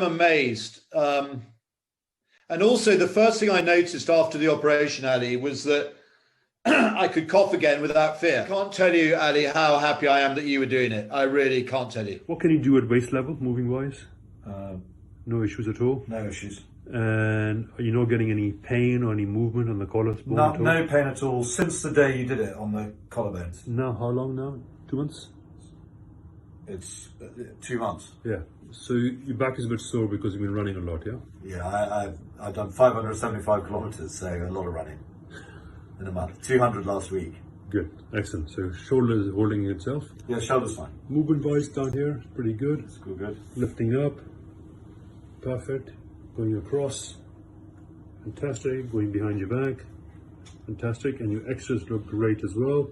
amazed. And also the first thing I noticed after the operation, Ali, was that I could cough again without fear. I can't tell you, Ali, how happy I am that you were doing it. I really can't tell you. What can you do at waist level, moving wise? No issues at all? No issues. And are you not getting any pain or any movement on the collarbone? No pain at all since the day you did it on the collarbones. Now, how long now? 2 months? It's 2 months. Yeah. So your back is a bit sore because you've been running a lot, yeah? Yeah, I've done 575 kilometers, so a lot of running in a month. 200 last week. Good, excellent. So shoulder is holding itself. Yeah, shoulder's fine. Movement wise down here, pretty good. It's good. Lifting up, perfect. Going across, fantastic. Going behind your back, fantastic. And your extras look great as well.